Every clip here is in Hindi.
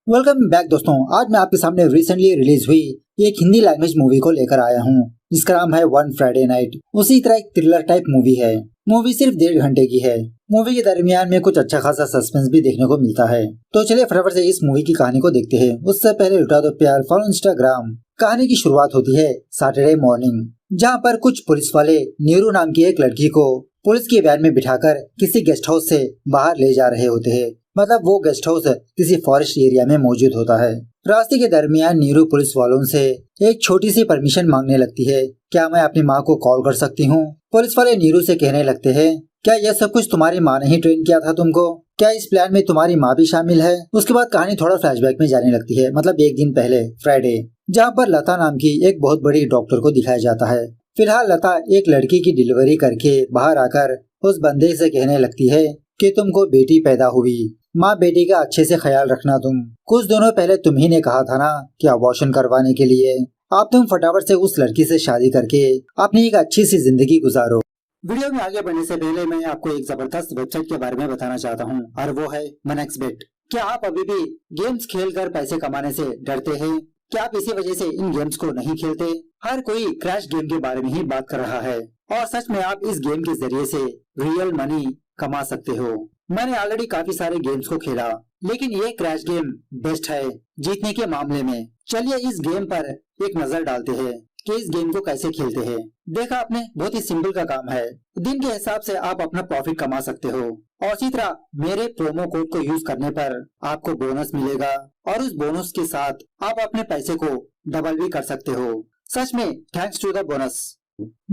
वेलकम बैक दोस्तों। आज मैं आपके सामने रिसेंटली रिलीज हुई एक हिंदी लैंग्वेज मूवी को लेकर आया हूँ जिसका नाम है वन फ्राइडे नाइट। उसी तरह एक थ्रिलर टाइप मूवी है। मूवी सिर्फ 1.5 घंटे की है। मूवी के दरमियान में कुछ अच्छा खासा सस्पेंस भी देखने को मिलता है। तो चलिए फटाफट से इस मूवी की कहानी को देखते हैं। उससे पहले लुटा दो प्यार, फॉलो इंस्टाग्राम। कहानी की शुरुआत होती है सैटरडे मॉर्निंग, जहाँ पर कुछ पुलिस वाले नीरू नाम की एक लड़की को पुलिस की वैन में बिठाकर किसी गेस्ट हाउस से बाहर ले जा रहे होते हैं। मतलब वो गेस्ट हाउस किसी फॉरेस्ट एरिया में मौजूद होता है। रास्ते के दरमियान नीरू पुलिस वालों से एक छोटी सी परमिशन मांगने लगती है। क्या मैं अपनी माँ को कॉल कर सकती हूँ? पुलिस वाले नीरू से कहने लगते हैं, क्या यह सब कुछ तुम्हारी माँ ने ही ट्रेन किया था तुमको? क्या इस प्लान में तुम्हारी माँ भी शामिल है? उसके बाद कहानी थोड़ा फ्लैशबैक में जाने लगती है, मतलब एक दिन पहले फ्राइडे, जहाँ पर लता नाम की एक बहुत बड़ी डॉक्टर को दिखाया जाता है। फिलहाल लता एक लड़की की डिलीवरी करके बाहर आकर उस बंदे से कहने लगती है कि तुमको बेटी पैदा हुई, माँ बेटी का अच्छे से ख्याल रखना। कुछ दिनों पहले तुम ही ने कहा था ना कि अबॉर्शन करवाने के लिए। अब तुम फटाफट से उस लड़की से शादी करके अपनी एक अच्छी सी जिंदगी गुजारो। वीडियो में आगे बढ़ने से पहले मैं आपको एक जबरदस्त वेबसाइट के बारे में बताना चाहता हूँ और वो है MoneXBet। क्या आप अभी भी गेम्स खेलकर पैसे कमाने से डरते हैं? क्या आप इसी वजह से इन गेम्स को नहीं खेलते? हर कोई क्रैश गेम के बारे में ही बात कर रहा है और सच में आप इस गेम के जरिए से रियल मनी कमा सकते हो। मैंने ऑलरेडी काफी सारे गेम्स को खेला, लेकिन ये क्रैश गेम बेस्ट है जीतने के मामले में। चलिए इस गेम पर एक नजर डालते हैं कि इस गेम को कैसे खेलते हैं। देखा आपने, बहुत ही सिंपल का काम है। दिन के हिसाब से आप अपना प्रॉफिट कमा सकते हो और इसी तरह मेरे प्रोमो कोड को यूज करने पर आपको बोनस मिलेगा और उस बोनस के साथ आप अपने पैसे को डबल भी कर सकते हो। सच में थैंक्स टू द बोनस।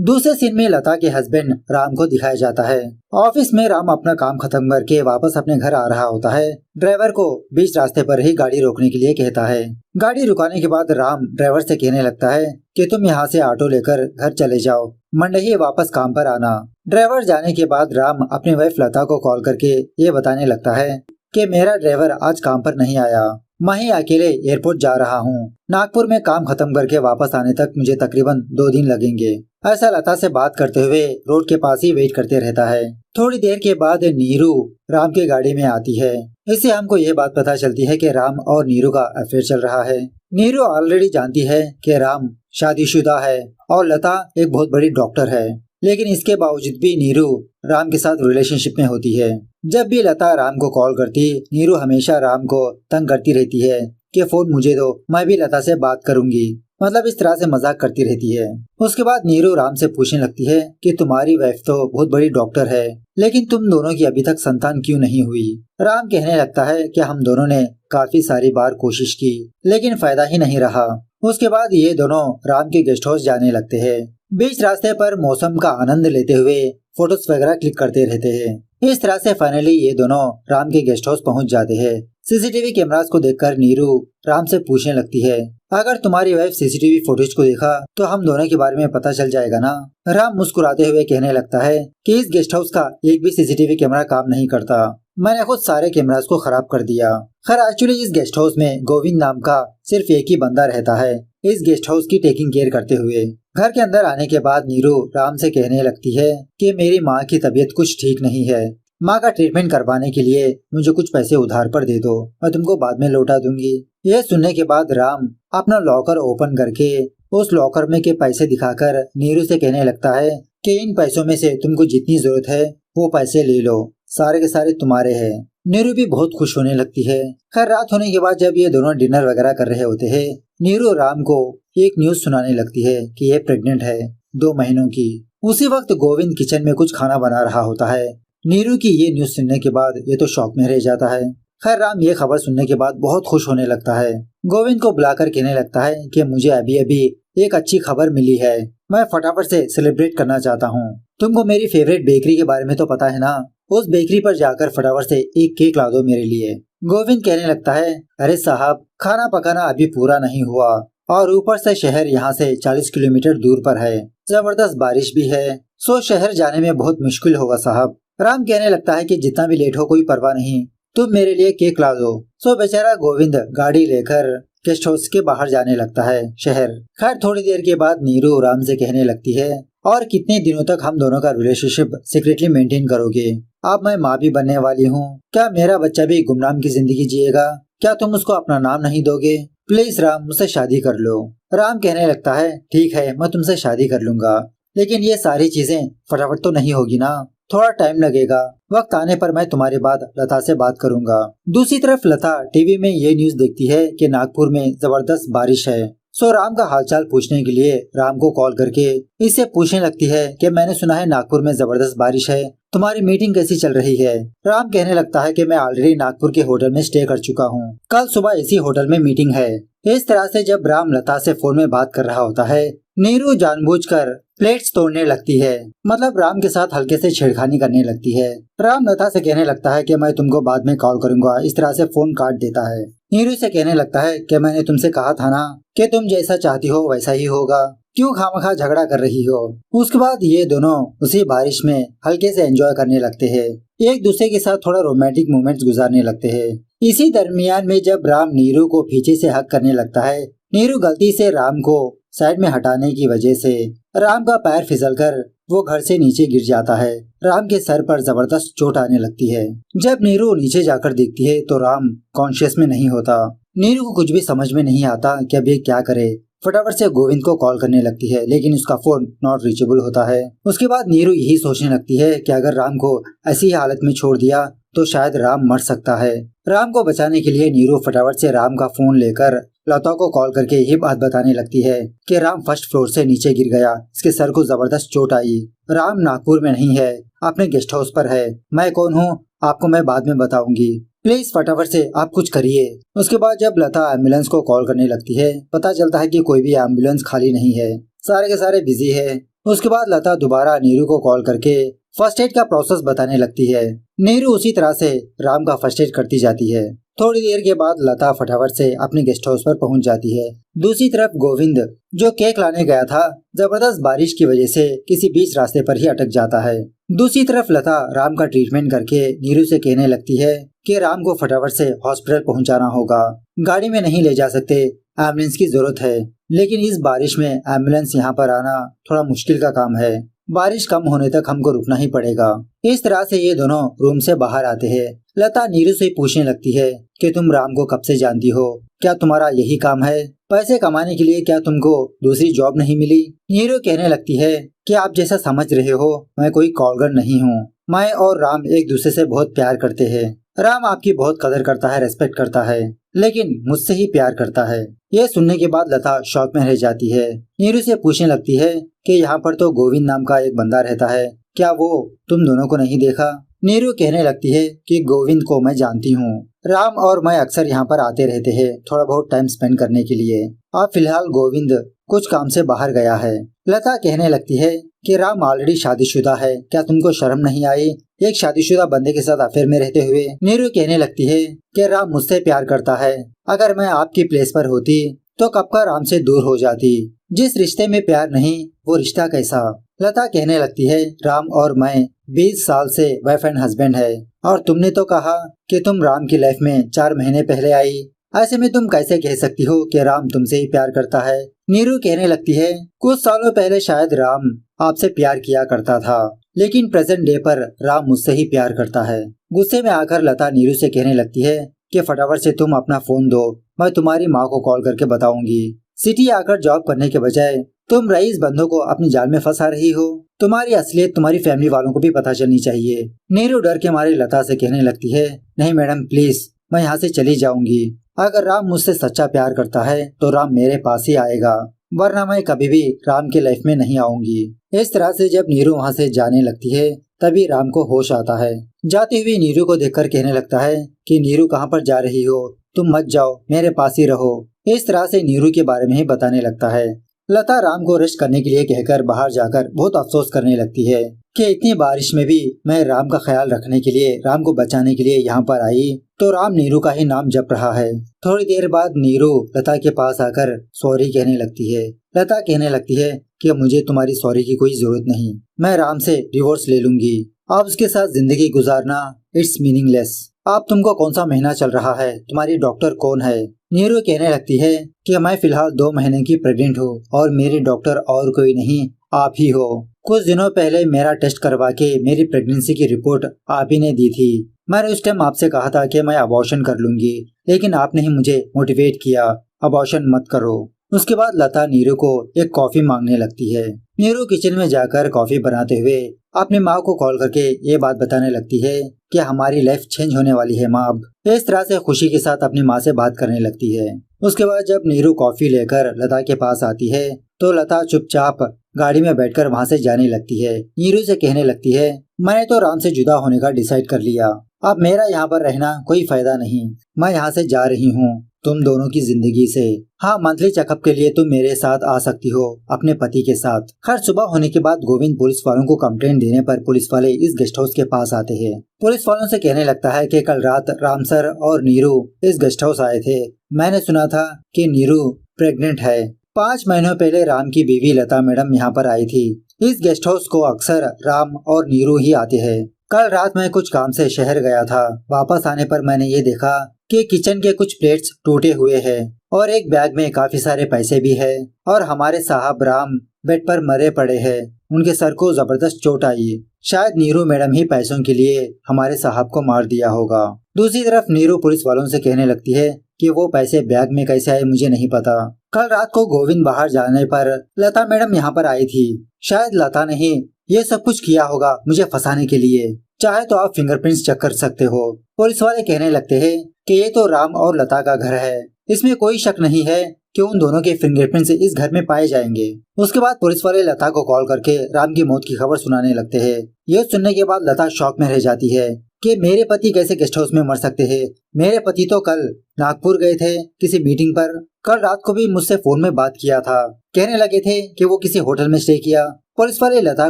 दूसरे सीन में लता के हस्बैंड राम को दिखाया जाता है। ऑफिस में राम अपना काम खत्म करके वापस अपने घर आ रहा होता है। ड्राइवर को बीच रास्ते पर ही गाड़ी रोकने के लिए कहता है। गाड़ी रुकाने के बाद राम ड्राइवर से कहने लगता है कि तुम यहाँ से ऑटो लेकर घर चले जाओ, मंडे ही वापस काम पर आना। ड्राइवर जाने के बाद राम अपनी वाइफ लता को कॉल करके ये बताने लगता है कि मेरा ड्राइवर आज काम पर नहीं आया, मैं ही अकेले एयरपोर्ट जा रहा हूँ। नागपुर में काम खत्म करके वापस आने तक मुझे तकरीबन 2 दिन लगेंगे। ऐसा लता से बात करते हुए रोड के पास ही वेट करते रहता है। थोड़ी देर के बाद नीरू राम की गाड़ी में आती है। इससे हमको ये बात पता चलती है कि राम और नीरू का अफेयर चल रहा है। नीरू ऑलरेडी जानती है कि राम शादीशुदा है और लता एक बहुत बड़ी डॉक्टर है, लेकिन इसके बावजूद भी नीरू राम के साथ रिलेशनशिप में होती है। जब भी लता राम को कॉल करती, नीरू हमेशा राम को तंग करती रहती है कि फोन मुझे दो, मैं भी लता से बात करूंगी। मतलब इस तरह से मजाक करती रहती है। उसके बाद नीरू राम से पूछने लगती है कि तुम्हारी वाइफ तो बहुत बड़ी डॉक्टर है, लेकिन तुम दोनों की अभी तक संतान क्यों नहीं हुई? राम कहने लगता है कि हम दोनों ने काफी सारी बार कोशिश की, लेकिन फायदा ही नहीं रहा। उसके बाद ये दोनों राम के गेस्ट हाउस जाने लगते हैं। बीच रास्ते पर मौसम का आनंद लेते हुए फोटोज वगैरह क्लिक करते रहते हैं। इस तरह से फाइनली ये दोनों राम के गेस्ट हाउस पहुंच जाते हैं। सीसीटीवी कैमरास को देखकर नीरू राम से पूछने लगती है, अगर तुम्हारी वाइफ सीसीटीवी फुटेज को देखा तो हम दोनों के बारे में पता चल जाएगा ना? राम मुस्कुराते हुए कहने लगता है कि इस गेस्ट हाउस का एक भी सीसीटीवी कैमरा काम नहीं करता, मैंने खुद सारे कैमरास को खराब कर दिया। खैर एक्चुअली इस गेस्ट हाउस में गोविंद नाम का सिर्फ एक ही बंदा रहता है इस गेस्ट हाउस की टेकिंग केयर करते हुए। घर के अंदर आने के बाद नीरू राम से कहने लगती है कि मेरी माँ की तबीयत कुछ ठीक नहीं है, माँ का ट्रीटमेंट करवाने के लिए मुझे कुछ पैसे उधार पर दे दो, मैं तुमको बाद में लौटा दूंगी। यह सुनने के बाद राम अपना लॉकर ओपन करके उस लॉकर में के पैसे दिखाकर नीरू से कहने लगता है कि इन पैसों में से तुमको जितनी जरूरत है वो पैसे ले लो, सारे के सारे तुम्हारे हैं। नीरू भी बहुत खुश होने लगती है। खैर रात होने के बाद जब ये दोनों डिनर वगैरह कर रहे होते हैं, नीरू राम को एक न्यूज सुनाने लगती है कि ये प्रेग्नेंट है 2 महीनों की। उसी वक्त गोविंद किचन में कुछ खाना बना रहा होता है। नीरू की ये न्यूज सुनने के बाद ये तो शॉक में रह जाता है। खैर राम ये खबर सुनने के बाद बहुत खुश होने लगता है। गोविंद को बुलाकर कहने लगता है कि मुझे अभी अभी एक अच्छी खबर मिली है, मैं फटाफट से सेलिब्रेट करना चाहता हूँ। तुमको मेरी फेवरेट बेकरी के बारे में तो पता है ना, उस बेकरी पर जाकर फटाफट से एक केक ला दो मेरे लिए। गोविंद कहने लगता है, अरे साहब खाना पकाना अभी पूरा नहीं हुआ और ऊपर से शहर यहाँ से 40 किलोमीटर दूर पर है, जबरदस्त बारिश भी है, सो शहर जाने में बहुत मुश्किल होगा साहब। राम कहने लगता है कि जितना भी लेट हो कोई परवाह नहीं, तुम मेरे लिए केक ला दो। सो बेचारा गोविंद गाड़ी लेकर गेस्ट हाउस के बाहर जाने लगता है शहर। खैर थोड़ी देर के बाद नीरू राम से कहने लगती है, और कितने दिनों तक हम दोनों का रिलेशनशिप सीक्रेटली मेंटेन करोगे? अब मैं माँ भी बनने वाली हूँ, क्या मेरा बच्चा भी गुमनाम की जिंदगी जिएगा? क्या तुम उसको अपना नाम नहीं दोगे? प्लीज राम, मुझसे शादी कर लो। राम कहने लगता है, ठीक है, मैं तुमसे शादी कर लूंगा, लेकिन ये सारी चीजें फटाफट तो नहीं होगी ना, थोड़ा टाइम लगेगा। वक्त आने पर मैं तुम्हारे बाद लता से बात करूंगा। दूसरी तरफ लता टीवी में ये न्यूज देखती है कि नागपुर में जबरदस्त बारिश है। सो राम का हालचाल पूछने के लिए राम को कॉल करके इससे पूछने लगती है कि मैंने सुना है नागपुर में जबरदस्त बारिश है, तुम्हारी मीटिंग कैसी चल रही है? राम कहने लगता है कि मैं ऑलरेडी नागपुर के होटल में स्टे कर चुका हूँ, कल सुबह इसी होटल में मीटिंग है। इस तरह से जब राम लता से फोन में बात कर रहा होता है, नीरू जानबूझकर प्लेट्स तोड़ने लगती है, मतलब राम के साथ हल्के से छेड़खानी करने लगती है। राम लता से कहने लगता है कि मैं तुमको बाद में कॉल करूंगा, इस तरह से फोन काट देता है। नीरू से कहने लगता है कि मैंने तुमसे कहा था ना कि तुम जैसा चाहती हो वैसा ही होगा, क्यों खामखा झगड़ा कर रही हो? उसके बाद ये दोनों उसी बारिश में हल्के से एंजॉय करने लगते हैं, एक दूसरे के साथ थोड़ा रोमांटिक मोमेंट्स गुजारने लगते हैं। इसी दरमियान में जब राम नीरू को पीछे से हक करने लगता है, नीरू गलती से राम को साइड में हटाने की वजह से राम का पैर फिसलकर वो घर से नीचे गिर जाता है। राम के सर पर जबरदस्त चोट आने लगती है। जब नीरू नीचे जाकर देखती है तो राम कॉन्शियस में नहीं होता। नीरू को कुछ भी समझ में नहीं आता कि अब ये क्या करे। फटाफट से गोविंद को कॉल करने लगती है, लेकिन उसका फोन नॉट रीचेबल होता है। उसके बाद नीरू यही सोचने लगती है कि अगर राम को ऐसी हालत में छोड़ दिया तो शायद राम मर सकता है। राम को बचाने के लिए नीरू फटाफट से राम का फोन लेकर लता को कॉल करके ये बात बताने लगती है कि राम फर्स्ट फ्लोर से नीचे गिर गया, इसके सर को जबरदस्त चोट आई। राम नागपुर में नहीं है, अपने गेस्ट हाउस पर है। मैं कौन हूँ आपको मैं बाद में बताऊंगी, प्लीज फटाफट से आप कुछ करिए। उसके बाद जब लता एम्बुलेंस को कॉल करने लगती है, पता चलता है कि कोई भी एम्बुलेंस खाली नहीं है, सारे के सारे बिजी है। उसके बाद लता दोबारा नीरू को कॉल करके फर्स्ट एड का प्रोसेस बताने लगती है। नीरू उसी तरह से राम का फर्स्ट एड करती जाती है। थोड़ी देर के बाद लता फटाफट से अपने गेस्ट हाउस पर पहुंच जाती है। दूसरी तरफ गोविंद जो केक लाने गया था, जबरदस्त बारिश की वजह से किसी बीच रास्ते पर ही अटक जाता है। दूसरी तरफ लता राम का ट्रीटमेंट करके नीरू से कहने लगती है कि राम को फटाफट से हॉस्पिटल पहुंचाना होगा, गाड़ी में नहीं ले जा सकते, एम्बुलेंस की जरूरत है। लेकिन इस बारिश में एम्बुलेंस यहाँ पर आना थोड़ा मुश्किल का काम है, बारिश कम होने तक हमको रुकना ही पड़ेगा। इस तरह से ये दोनों रूम से बाहर आते हैं। लता नीरू से पूछने लगती है कि तुम राम को कब से जानती हो, क्या तुम्हारा यही काम है? पैसे कमाने के लिए क्या तुमको दूसरी जॉब नहीं मिली? नीरू कहने लगती है कि आप जैसा समझ रहे हो मैं कोई कॉलगर नहीं हूँ, मैं और राम एक दूसरे से बहुत प्यार करते हैं। राम आपकी बहुत कदर करता है, रेस्पेक्ट करता है, लेकिन मुझसे ही प्यार करता है। ये सुनने के बाद लता शॉक में रह जाती है। नीरू से पूछने लगती है कि यहाँ पर तो गोविंद नाम का एक बंदा रहता है, क्या वो तुम दोनों को नहीं देखा? नीरू कहने लगती है कि गोविंद को मैं जानती हूँ, राम और मैं अक्सर यहाँ पर आते रहते हैं थोड़ा बहुत टाइम स्पेंड करने के लिए। अब फिलहाल गोविंद कुछ काम से बाहर गया है। लता कहने लगती है कि राम ऑलरेडी शादीशुदा है, क्या तुमको शर्म नहीं आई एक शादीशुदा बंदे के साथ अफेयर में रहते हुए? नीरू कहने लगती है कि राम मुझसे प्यार करता है, अगर मैं आपकी प्लेस पर होती तो कब का राम से दूर हो जाती। जिस रिश्ते में प्यार नहीं वो रिश्ता कैसा? लता कहने लगती है राम और मैं 20 साल से वाइफ एंड हस्बैंड है, और तुमने तो कहा कि तुम राम की लाइफ में 4 महीने पहले आई, ऐसे में तुम कैसे कह सकती हो कि राम तुमसे ही प्यार करता है? नीरू कहने लगती है कुछ सालों पहले शायद राम आपसे प्यार किया करता था, लेकिन प्रेजेंट डे पर राम मुझसे ही प्यार करता है। गुस्से में आकर लता नीरू से कहने लगती है कि फटाफट से तुम अपना फोन दो, मैं तुम्हारी माँ को कॉल करके बताऊंगी। सिटी आकर जॉब करने के बजाय तुम रईस बंधु को अपनी जाल में फंसा रही हो, तुम्हारी असलियत तुम्हारी फैमिली वालों को भी पता चलनी चाहिए। नीरू डर के मारे लता से कहने लगती है नहीं मैडम प्लीज, मैं यहाँ से चली जाऊंगी। अगर राम मुझसे सच्चा प्यार करता है तो राम मेरे पास ही आएगा, वरना मैं कभी भी राम की लाइफ में नहीं आऊंगी। इस तरह से जब नीरू वहाँ से जाने लगती है तभी राम को होश आता है। जाती हुई नीरू को देखकर कहने लगता है कि नीरू कहाँ पर जा रही हो, तुम मत जाओ, मेरे पास ही रहो। इस तरह से नीरू के बारे में ही बताने लगता है। लता राम को रेस्ट करने के लिए कहकर बाहर जाकर बहुत अफसोस करने लगती है कि इतनी बारिश में भी मैं राम का ख्याल रखने के लिए, राम को बचाने के लिए यहाँ पर आई तो राम नीरू का ही नाम जप रहा है। थोड़ी देर बाद नीरू लता के पास आकर सॉरी कहने लगती है। लता कहने लगती है कि मुझे तुम्हारी सॉरी की कोई जरूरत नहीं, मैं राम से डिवोर्स ले लूंगी, अब उसके साथ जिंदगी गुजारना इट्स मीनिंगलेस। अब तुमको कौन सा महीना चल रहा है, तुम्हारी डॉक्टर कौन है? नीरू कहने लगती है कि मैं फिलहाल 2 महीने की प्रेग्नेंट हूँ और मेरी डॉक्टर और कोई नहीं आप ही हो। कुछ दिनों पहले मेरा टेस्ट करवा के मेरी प्रेगनेंसी की रिपोर्ट आप ही ने दी थी। मैंने उस टाइम आपसे कहा था कि मैं अबॉर्शन कर लूंगी, लेकिन आपने ही मुझे मोटिवेट किया अबॉर्शन मत करो। उसके बाद लता नीरू को एक कॉफी मांगने लगती है। नीरू किचन में जाकर कॉफी बनाते हुए अपनी माँ को कॉल करके ये बात बताने लगती है कि हमारी लाइफ चेंज होने वाली है माँ अब। इस तरह से खुशी के साथ अपनी माँ से बात करने लगती है। उसके बाद जब नीरू कॉफी लेकर लता के पास आती है तो लता चुपचाप गाड़ी में बैठकर वहाँ से जाने लगती है। नीरू से कहने लगती है, मैंने तो राम से जुदा होने का डिसाइड कर लिया, अब मेरा यहाँ पर रहना कोई फायदा नहीं, मैं यहाँ से जा रही हूँ तुम दोनों की जिंदगी से। हाँ, मंथली चेकअप के लिए तुम मेरे साथ आ सकती हो अपने पति के साथ। खैर सुबह होने के बाद गोविंद पुलिस वालों को कंप्लेंट देने पर पुलिस वाले इस गेस्ट हाउस के पास आते हैं। पुलिस वालों से कहने लगता है कि कल रात राम सर और नीरू इस गेस्ट हाउस आए थे। मैंने सुना था कि नीरू प्रेग्नेंट है। 5 महीनों पहले राम की बीवी लता मैडम यहाँ पर आई थी। इस गेस्ट हाउस को अक्सर राम और नीरू ही आते हैं। कल रात मैं कुछ काम से शहर गया था। वापस आने पर मैंने ये देखा कि किचन के कुछ प्लेट्स टूटे हुए हैं और एक बैग में काफी सारे पैसे भी है और हमारे साहब राम बेड पर मरे पड़े हैं। उनके सर को जबरदस्त चोट आई। शायद नीरू मैडम ही पैसों के लिए हमारे साहब को मार दिया होगा। दूसरी तरफ नीरू पुलिस वालों से कहने लगती है कि वो पैसे बैग में कैसे आए मुझे नहीं पता। कल रात को गोविंद बाहर जाने पर लता मैडम यहाँ पर आई थी। शायद लता ने ही ये सब कुछ किया होगा मुझे फंसाने के लिए। चाहे तो आप फिंगरप्रिंट्स चेक कर सकते हो। पुलिस वाले कहने लगते हैं कि ये तो राम और लता का घर है, इसमें कोई शक नहीं है कि उन दोनों के फिंगरप्रिंट्स इस घर में पाए जाएंगे। उसके बाद पुलिस वाले लता को कॉल करके राम की मौत की खबर सुनाने लगते हैं। ये सुनने के बाद लता शॉक में रह जाती है कि मेरे पति कैसे गेस्ट हाउस में मर सकते हैं। मेरे पति तो कल नागपुर गए थे किसी मीटिंग पर। कल रात को भी मुझसे फोन में बात किया था। कहने लगे थे कि वो किसी होटल में स्टे किया। पुलिस वाले लता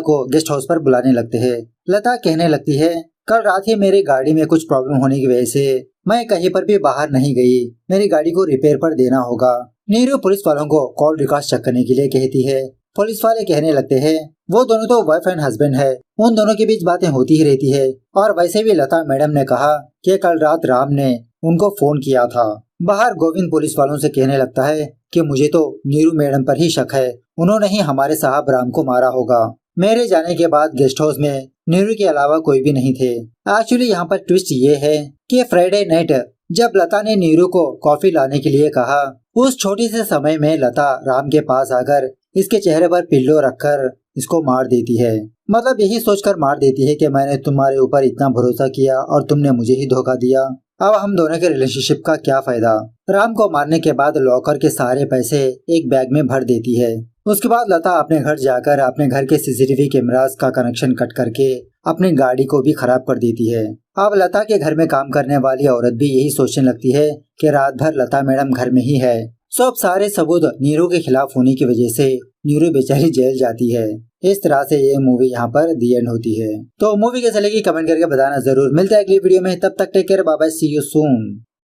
को गेस्ट हाउस पर बुलाने लगते हैं। लता कहने लगती है, कल रात ही मेरी गाड़ी में कुछ प्रॉब्लम होने की वजह से मैं कहीं पर भी बाहर नहीं गई। मेरी गाड़ी को रिपेयर पर देना होगा। नीरू पुलिस वालों को कॉल रिकॉर्ड चेक करने के लिए कहती है। पुलिस वाले कहने लगते हैं, वो दोनों तो वाइफ एंड हस्बैंड है, उन दोनों के बीच बातें होती ही रहती है। और वैसे भी लता मैडम ने कहा कि कल रात राम ने उनको फोन किया था। बाहर गोविंद पुलिस वालों से कहने लगता है कि मुझे तो नीरू मैडम पर ही शक है, उन्होंने ही हमारे साहब राम को मारा होगा। मेरे जाने के बाद गेस्ट हाउस में नीरू के अलावा कोई भी नहीं थे। एक्चुअली यहाँ पर ट्विस्ट ये है कि फ्राइडे नाइट जब लता ने नीरू को कॉफी लाने के लिए कहा, उस छोटे से समय में लता राम के पास आकर इसके चेहरे पर पिल्लो रखकर इसको मार देती है। मतलब यही सोचकर मार देती है कि मैंने तुम्हारे ऊपर इतना भरोसा किया और तुमने मुझे ही धोखा दिया। अब हम दोनों के रिलेशनशिप का क्या फायदा। राम को मारने के बाद लॉकर के सारे पैसे एक बैग में भर देती है। उसके बाद लता अपने घर जाकर अपने घर के सीसीटीवी कैमरास का कनेक्शन कट करके अपनी गाड़ी को भी खराब कर देती है। अब लता के घर में काम करने वाली औरत भी यही सोचने लगती है कि रात भर लता मैडम घर में ही है। सब सारे सबूत नीरू के खिलाफ होने की वजह से नीरू बेचारी जेल जाती है। इस तरह से ये मूवी यहाँ पर दी एंड होती है। तो मूवी कैसे लगी कमेंट करके बताना जरूर। मिलते हैं अगली वीडियो में, तब तक take care, bye bye, see you soon.